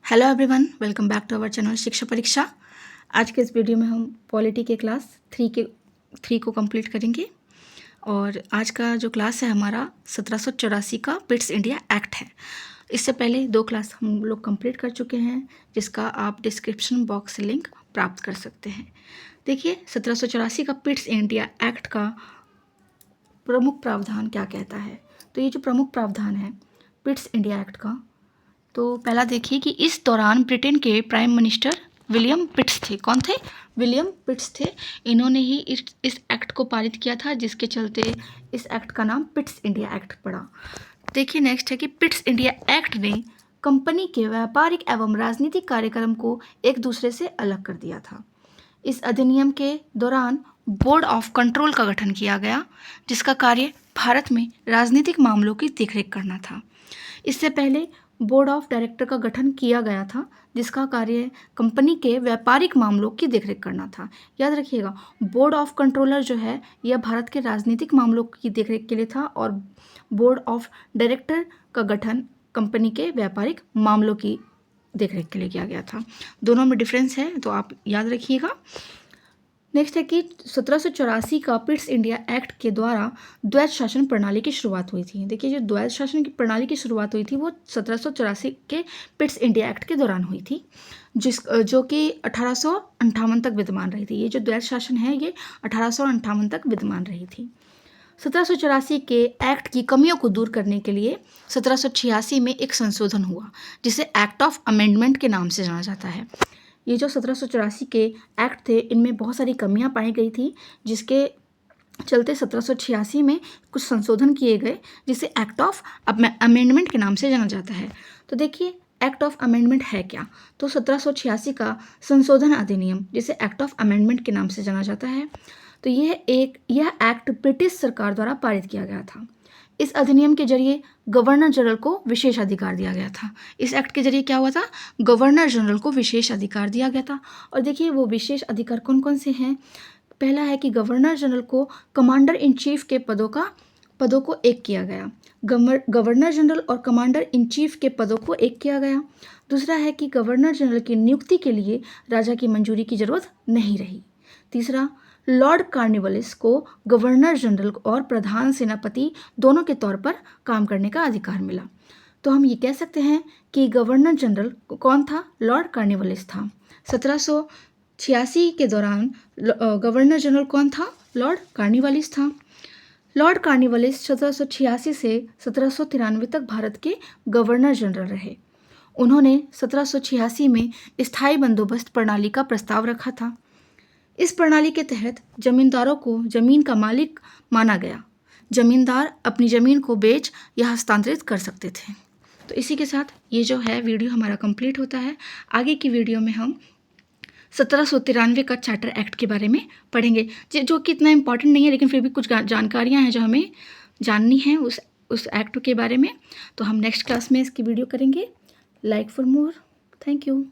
Hello everyone, welcome back to our channel Shiksha Pariksha. आज के इस वीडियो में हम पॉलिटी के क्लास 3 को कंप्लीट करेंगे। और आज का जो क्लास है हमारा 1784 का पिट्स इंडिया एक्ट है। इससे पहले 2 क्लास हम लोग कंप्लीट कर चुके हैं, जिसका आप डिस्क्रिप्शन बॉक्स से लिंक प्राप्त कर सकते हैं। देखिए, 1784 का पिट्स इंडिया एक्ट का प्रमुख प्रावधान क्या कहता है। तो ये जो प्रमुख प्रावधान है पिट्स इंडिया एक्ट का, तो पहला देखिए कि इस दौरान ब्रिटेन के प्राइम मिनिस्टर विलियम पिट्स थे। कौन थे? विलियम पिट्स थे। इन्होंने ही इस एक्ट को पारित किया था, जिसके चलते इस एक्ट का नाम पिट्स इंडिया एक्ट पड़ा। देखिए नेक्स्ट है कि पिट्स इंडिया एक्ट ने कंपनी के व्यापारिक एवं राजनीतिक कार्यक्रम को एक दूसरे से अलग कर दिया था। इस अधिनियम के दौरान बोर्ड ऑफ कंट्रोल का गठन किया गया, जिसका कार्य भारत में राजनीतिक मामलों की देखरेख करना था। इससे पहले बोर्ड ऑफ डायरेक्टर का गठन किया गया था, जिसका कार्य कंपनी के व्यापारिक मामलों की देखरेख करना था। याद रखिएगा, बोर्ड ऑफ कंट्रोलर जो है यह भारत के राजनीतिक मामलों की देखरेख के लिए था, और बोर्ड ऑफ डायरेक्टर का गठन कंपनी के व्यापारिक मामलों की देखरेख के लिए किया गया था। दोनों में डिफरेंस है, तो आप याद रखिएगा। नेक्स्ट है कि 1784 का पिट्स इंडिया एक्ट के द्वारा द्वैध शासन प्रणाली की शुरुआत हुई थी। देखिए, जो द्वैध शासन की प्रणाली की शुरुआत हुई थी वो 1784 के पिट्स इंडिया एक्ट के दौरान हुई थी, जो कि 1858 तक विद्यमान रही थी। ये जो द्वैध शासन है ये 1858 तक विद्यमान रही थी। 1784 के एक्ट की कमियों को दूर करने के लिए 1786 में एक संशोधन हुआ, जिसे एक्ट ऑफ अमेंडमेंट के नाम से जाना जाता है। ये जो 1784 के एक्ट थे, इनमें बहुत सारी कमियां पाई गई थी, जिसके चलते 1786 में कुछ संशोधन किए गए, जिसे एक्ट ऑफ अमेंडमेंट के नाम से जाना जाता है। तो देखिए, एक्ट ऑफ अमेंडमेंट है क्या? तो 1786 का संशोधन अधिनियम, जिसे एक्ट ऑफ अमेंडमेंट के नाम से जाना जाता है, तो यह एक्ट ब्रिटिश सरकार द्वारा पारित किया गया था। इस अधिनियम के जरिए गवर्नर जनरल को विशेष अधिकार दिया गया था। इस एक्ट के जरिए क्या हुआ था? गवर्नर जनरल को विशेष अधिकार दिया गया था। और देखिए, वो विशेष अधिकार कौन कौन से हैं। पहला है कि गवर्नर जनरल को कमांडर इन चीफ के पदों को एक किया गया। गवर्नर जनरल और कमांडर इन चीफ के पदों को एक किया गया। दूसरा है कि गवर्नर जनरल की नियुक्ति के लिए राजा की मंजूरी की जरूरत नहीं रही। तीसरा, लॉर्ड कॉर्नवालिस को गवर्नर जनरल और प्रधान सेनापति दोनों के तौर पर काम करने का अधिकार मिला। तो हम ये कह सकते हैं कि गवर्नर जनरल कौन था? लॉर्ड कॉर्नवालिस था। 1786 के दौरान गवर्नर जनरल कौन था? लॉर्ड कॉर्नवालिस था। लॉर्ड कॉर्नवालिस 1786 से 1793 तक भारत के गवर्नर जनरल रहे। उन्होंने 1786 में स्थायी बंदोबस्त प्रणाली का प्रस्ताव रखा था। इस प्रणाली के तहत जमींदारों को जमीन का मालिक माना गया। जमींदार अपनी जमीन को बेच या हस्तांतरित कर सकते थे। तो इसी के साथ ये जो है वीडियो हमारा कंप्लीट होता है। आगे की वीडियो में हम 1793 का चार्टर एक्ट के बारे में पढ़ेंगे, जो कि इतना इम्पॉर्टेंट नहीं है, लेकिन फिर भी कुछ जानकारियाँ हैं जो हमें जाननी हैं उस एक्ट के बारे में। तो हम नेक्स्ट क्लास में इसकी वीडियो करेंगे। Like for more. Thank you.